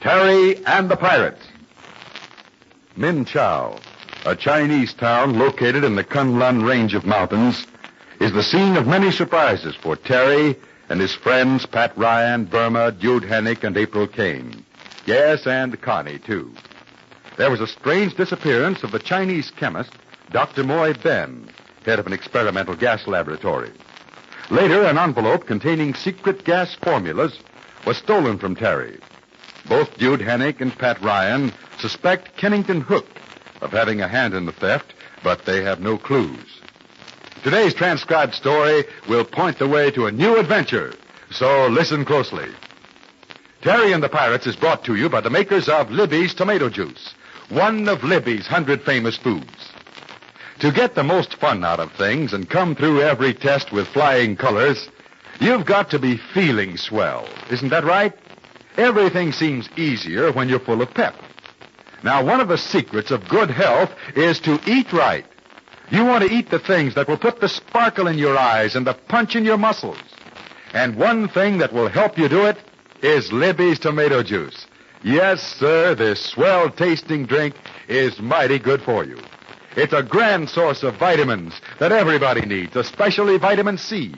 Terry and the Pirates. Min Chau, a Chinese town located in the Kunlun range of mountains, is the scene of many surprises for Terry and his friends Pat Ryan, Burma, Jude Hennick, and April Kane. Yes, and Connie, too. There was a strange disappearance of the Chinese chemist, Dr. Moy Ben, head of an experimental gas laboratory. Later, an envelope containing secret gas formulas was stolen from Terry. Both Jude Hennick and Pat Ryan suspect Kennington Hook of having a hand in the theft, but they have no clues. Today's transcribed story will point the way to a new adventure, so listen closely. Terry and the Pirates is brought to you by the makers of Libby's Tomato Juice, one of Libby's 100 famous foods. To get the most fun out of things and come through every test with flying colors, you've got to be feeling swell. Isn't that right? Everything seems easier when you're full of pep. Now, one of the secrets of good health is to eat right. You want to eat the things that will put the sparkle in your eyes and the punch in your muscles. And one thing that will help you do it is Libby's Tomato Juice. Yes, sir, this swell-tasting drink is mighty good for you. It's a grand source of vitamins that everybody needs, especially vitamin C.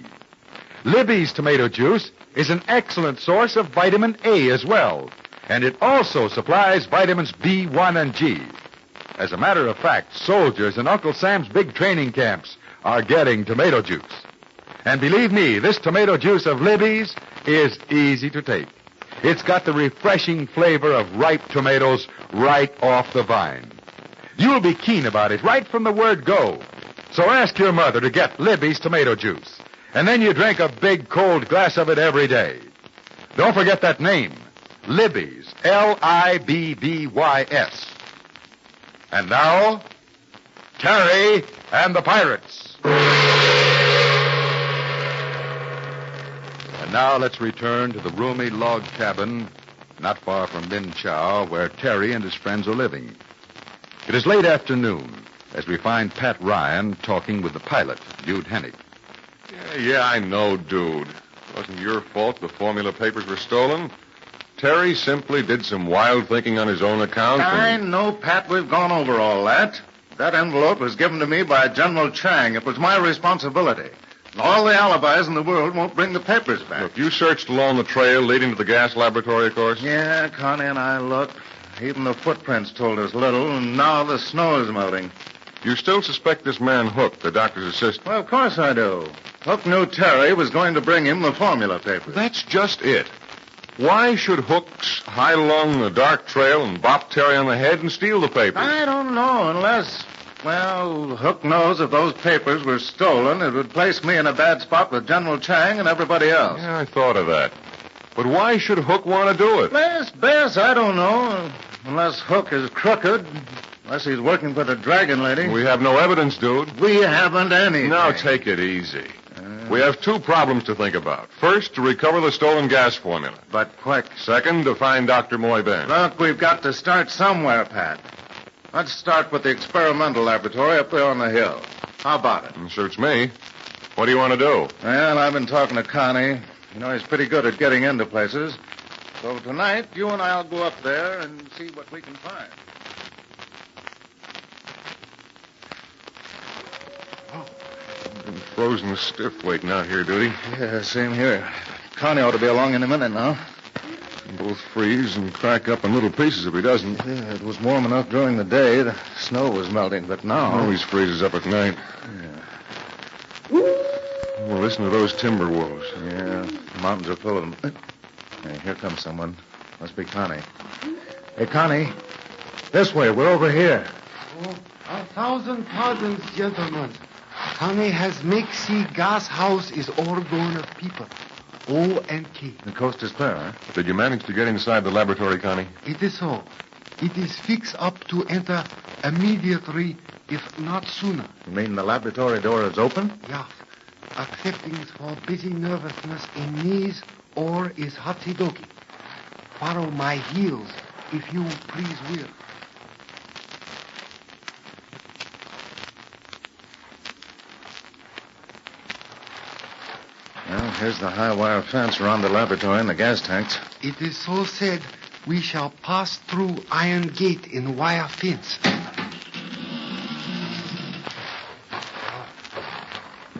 Libby's Tomato Juice is an excellent source of vitamin A as well, and it also supplies vitamins B1 and G. As a matter of fact, soldiers in Uncle Sam's big training camps are getting tomato juice. And believe me, this tomato juice of Libby's is easy to take. It's got the refreshing flavor of ripe tomatoes right off the vine. You'll be keen about it right from the word go. So ask your mother to get Libby's tomato juice. And then you drink a big cold glass of it every day. Don't forget that name, Libby's, Libbys. And now, Terry and the Pirates. And now let's return to the roomy log cabin not far from Min Chau, where Terry and his friends are living. It is late afternoon as we find Pat Ryan talking with the pilot, Jude Hennick. Yeah, I know, dude. It wasn't your fault the formula papers were stolen. Terry simply did some wild thinking on his own account. I know, Pat. We've gone over all that. That envelope was given to me by General Chang. It was my responsibility. All the alibis in the world won't bring the papers back. Look, you searched along the trail leading to the gas laboratory, of course? Yeah, Connie and I looked. Even the footprints told us little, and now the snow is melting. You still suspect this man Hook, the doctor's assistant? Well, of course I do. Hook knew Terry was going to bring him the formula papers. That's just it. Why should Hook hide along the dark trail and bop Terry on the head and steal the papers? I don't know, unless, well, Hook knows if those papers were stolen, it would place me in a bad spot with General Chang and everybody else. Yeah, I thought of that. But why should Hook want to do it? Bess, I don't know. Unless Hook is crooked, unless he's working for the Dragon Lady. We have no evidence, dude. We haven't any. Now take it easy. We have two problems to think about. First, to recover the stolen gas formula. But quick. Second, to find Dr. Moy Ben. Look, we've got to start somewhere, Pat. Let's start with the experimental laboratory up there on the hill. How about it? Suits me. What do you want to do? Well, I've been talking to Connie. You know, he's pretty good at getting into places. So tonight, you and I'll go up there and see what we can find. I've been frozen stiff waiting out here, Duty. Yeah, same here. Connie ought to be along in a minute now. We'll both freeze and crack up in little pieces if he doesn't. Yeah, it was warm enough during the day. The snow was melting, but now... Always freezes up at night. Yeah. Well, listen to those timber wolves. Yeah, the mountains are full of them. Hey, here comes someone. Must be Connie. Hey, Connie. This way. We're over here. Oh, 1,000 pardons, gentlemen. Connie has make see gas house is all going of people. O and K. The coast is clear, huh? Did you manage to get inside the laboratory, Connie? It is so. It is fixed up to enter immediately, if not sooner. You mean the laboratory door is open? Yes. Accepting for busy nervousness in knees or is hotty-dokey. Follow my heels, if you please will. Well, here's the high wire fence around the laboratory and the gas tanks. It is so said, We shall pass through iron gate in wire fence.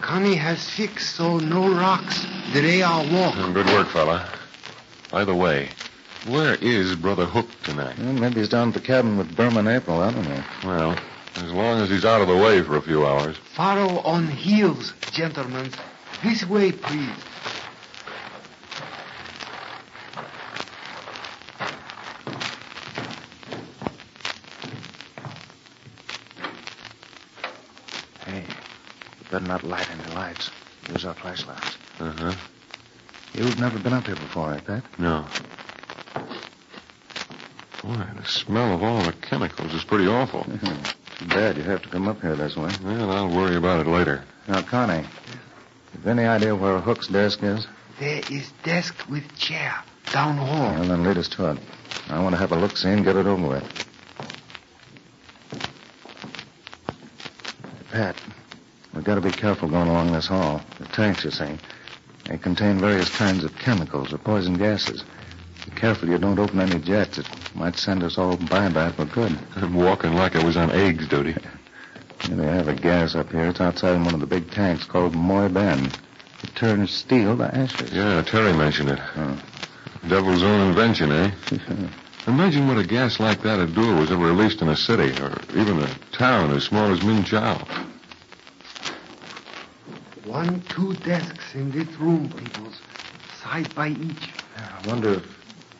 Connie has fixed so no rocks delay our walk. Good work, fella. By the way, where is Brother Hook tonight? Well, maybe he's down at the cabin with Burma and April. I don't know. Well, as long as he's out of the way for a few hours. Follow on heels, gentlemen. This way, please. Hey, we better not light any lights. Use our flashlights. Uh-huh. You've never been up here before, I bet. No. Boy, the smell of all the chemicals is pretty awful. Too bad you have to come up here this way. Well, I'll worry about it later. Now, Connie, have any idea where Hook's desk is? There is desk with chair down hall. Well, then lead us to it. I want to have a look-see and get it over with. Pat, we've got to be careful going along this hall. The tanks, you see, they contain various kinds of chemicals or poison gases. Be careful you don't open any jets. It might send us all bye-bye for good. I'm walking like I was on eggs duty. Yeah, they have a gas up here. It's outside in one of the big tanks called Moy Ben. It turns steel to ashes. Yeah, Terry mentioned it. Oh. Devil's own invention, eh? Imagine what a gas like that would do was ever released in a city, or even a town as small as Min Chow. 1, 2 desks in this room, peoples, side by each. I wonder if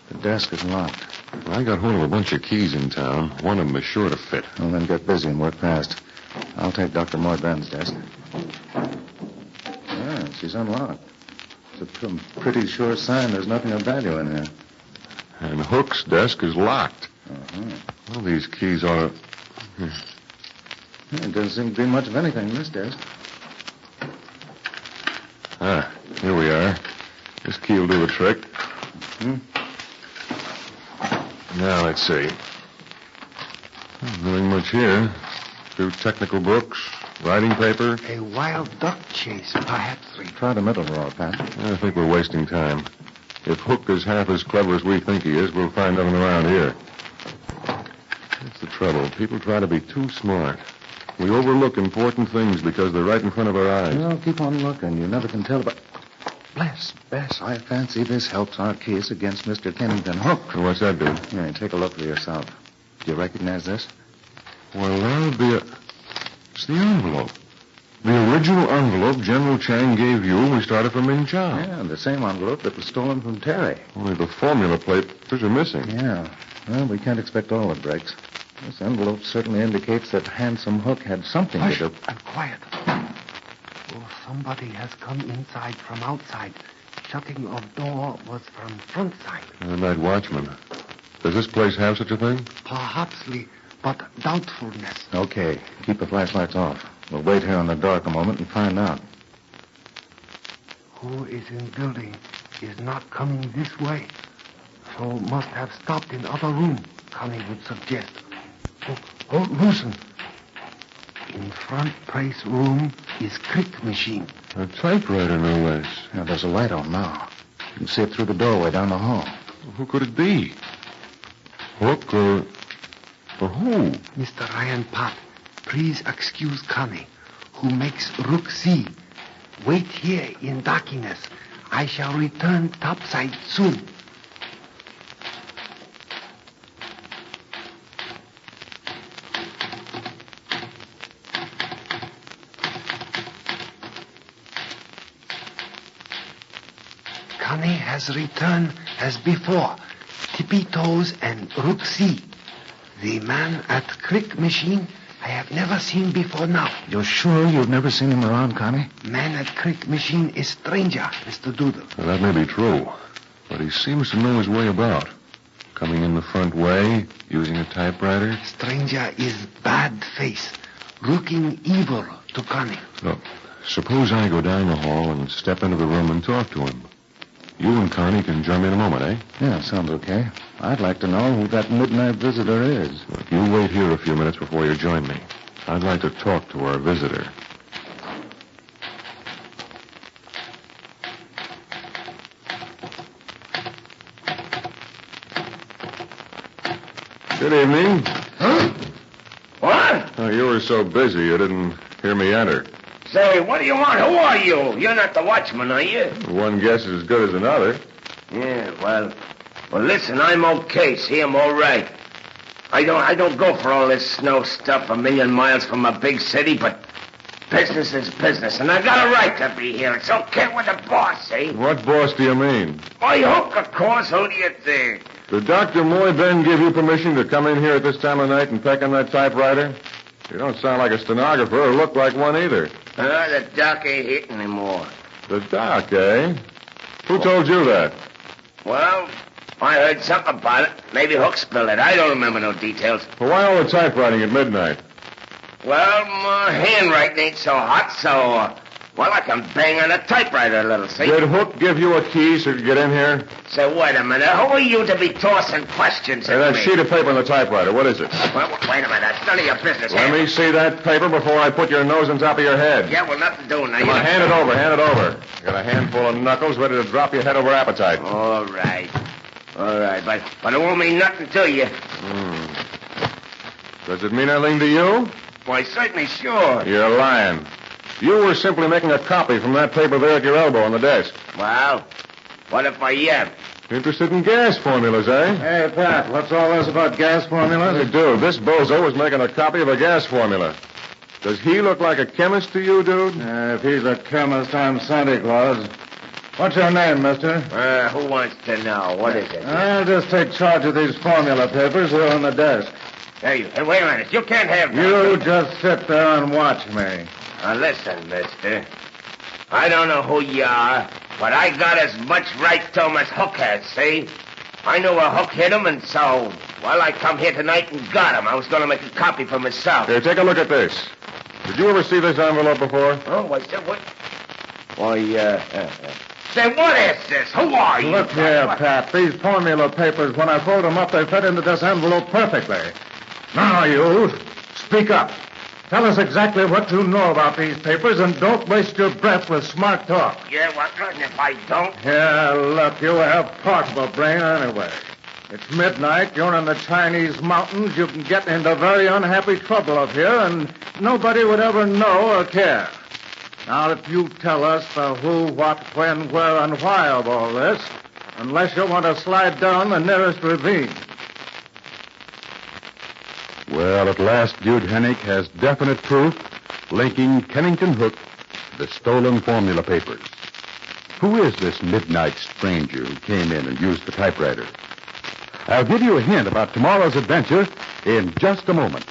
the desk is locked. Well, I got hold of a bunch of keys in town. One of them is sure to fit. Well, then get busy and work fast. I'll take Dr. Moy Ben's desk. Yeah, she's unlocked. It's a pretty sure sign there's nothing of value in here. And Hook's desk is locked. Uh-huh. Well, these keys ought to... It doesn't seem to be much of anything in this desk. Ah, here we are. This key will do the trick. Now, let's see. Nothing much here. A few technical books, writing paper. A wild duck chase, perhaps. Try the middle drawer, Pat. I think we're wasting time. If Hook is half as clever as we think he is, we'll find nothing around here. That's the trouble. People try to be too smart. We overlook important things because they're right in front of our eyes. Well, keep on looking. You never can tell about... Bless, I fancy this helps our case against Mr. Kennington Hook. What's that do? Yeah, take a look for yourself. Do you recognize this? Well, that'll be It's the envelope. The original envelope General Chang gave you when we started from Min Chow. Yeah, the same envelope that was stolen from Terry. Only the formula papers are missing. Yeah. Well, we can't expect all the breaks. This envelope certainly indicates that Handsome Hook had something Hush, to do... and quiet. Oh, somebody has come inside from outside. Shutting of door was from front side. The night watchman. Does this place have such a thing? Perhapsly, but doubtfulness. Okay, keep the flashlights off. We'll wait here in the dark a moment and find out. Who is in building is not coming this way. So must have stopped in other room, Connie would suggest. Oh, loosen. In front place room is crick machine. A typewriter, no less. Now, there's a light on now. You can see it through the doorway down the hall. Who could it be? Hook or who? Mr. Ryan Pat, please excuse Connie, who makes Rook C. Wait here in darkness. I shall return topside soon. Connie has returned as before. Tippy toes and Rook C. The man at Crick machine I have never seen before now. You're sure you've never seen him around, Connie? Man at Crick machine is stranger, Mr. Doodle. Well, that may be true, but he seems to know his way about. Coming in the front way, using a typewriter. Stranger is bad face, looking evil to Connie. Look, suppose I go down the hall and step into the room and talk to him. You and Connie can join me in a moment, eh? Yeah, sounds okay. I'd like to know who that midnight visitor is. Look, you wait here a few minutes before you join me. I'd like to talk to our visitor. Good evening. Huh? What? Oh, you were so busy you didn't hear me enter. Say, what do you want? Who are you? You're not the watchman, are you? One guess is as good as another. Yeah, well, listen, I'm okay. See, I'm all right. I don't go for all this snow stuff a million miles from a big city, but business is business, and I got a right to be here. It's okay with the boss, see? What boss do you mean? My Hook, of course. Who do you think? Did Dr. Moorehead give you permission to come in here at this time of night and peck on that typewriter? You don't sound like a stenographer or look like one either. The doc ain't here anymore. The doc, eh? Who told you that? Well, I heard something about it. Maybe Hook spilled it. I don't remember no details. Well, why all the typewriting at midnight? Well, my handwriting ain't so hot, so, I can bang on a typewriter a little, see? Did Hook give you a key so you could get in here? Say, wait a minute. Who are you to be tossing questions Hey, at that me? sheet of paper on the typewriter, what is it? Well, wait a minute. That's none of your business. Let me see that paper before I put your nose on top of your head. Yeah, well, nothing doing now. Come on, hand it over. Got a handful of knuckles ready to drop your head over appetite. All right, but it won't mean nothing to you. Does it mean anything to you? Why, certainly, sure. You're lying. You were simply making a copy from that paper there at your elbow on the desk. Well, what if I am? Interested in gas formulas, eh? Hey, Pat, what's all this about gas formulas? Hey, dude, this bozo was making a copy of a gas formula. Does he look like a chemist to you, dude? If he's a chemist, I'm Santa Claus. What's your name, mister? Who wants to know? What is it? I'll just take charge of these formula papers here on the desk. Hey, wait a minute. You can't have that. You just sit there and watch me. Now, listen, mister. I don't know who you are, but I got as much right to him as Hook has, see? I knew a Hook hit him, and so, I come here tonight and got him. I was going to make a copy for myself. Here, take a look at this. Did you ever see this envelope before? Oh, what's that? What? Why, Say, what is this? Who are you? Look here, Pat. These formula papers, when I fold them up, they fit into this envelope perfectly. Now, you, speak up. Tell us exactly what you know about these papers, and don't waste your breath with smart talk. Yeah, what good if I don't? Yeah, look, you have part of a brain anyway. It's midnight, you're in the Chinese mountains, you can get into very unhappy trouble up here, and nobody would ever know or care. Now, if you tell us the who, what, when, where, and why of all this, unless you want to slide down the nearest ravine. Well, at last, Jude Hennick has definite proof linking Kennington Hook to the stolen formula papers. Who is this midnight stranger who came in and used the typewriter? I'll give you a hint about tomorrow's adventure in just a moment.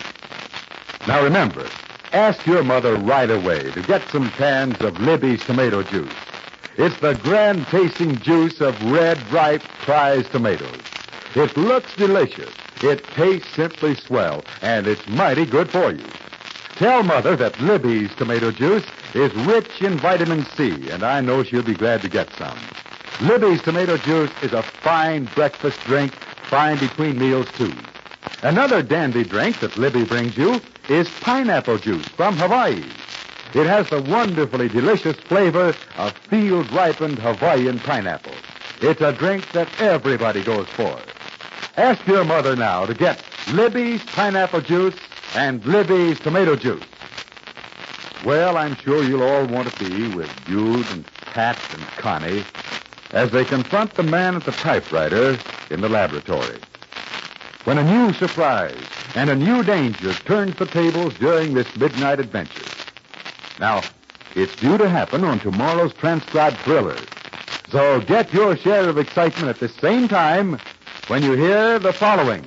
Now, remember, ask your mother right away to get some cans of Libby's tomato juice. It's the grand-tasting juice of red, ripe, prize tomatoes. It looks delicious. It tastes simply swell, and it's mighty good for you. Tell Mother that Libby's tomato juice is rich in vitamin C, and I know she'll be glad to get some. Libby's tomato juice is a fine breakfast drink, fine between meals, too. Another dandy drink that Libby brings you is pineapple juice from Hawaii. It has the wonderfully delicious flavor of field-ripened Hawaiian pineapple. It's a drink that everybody goes for. Ask your mother now to get Libby's pineapple juice and Libby's tomato juice. Well, I'm sure you'll all want to be with Jude and Pat and Connie as they confront the man at the typewriter in the laboratory. When a new surprise and a new danger turns the tables during this midnight adventure. Now, it's due to happen on tomorrow's transcribed thriller. So get your share of excitement at the same time when you hear the following.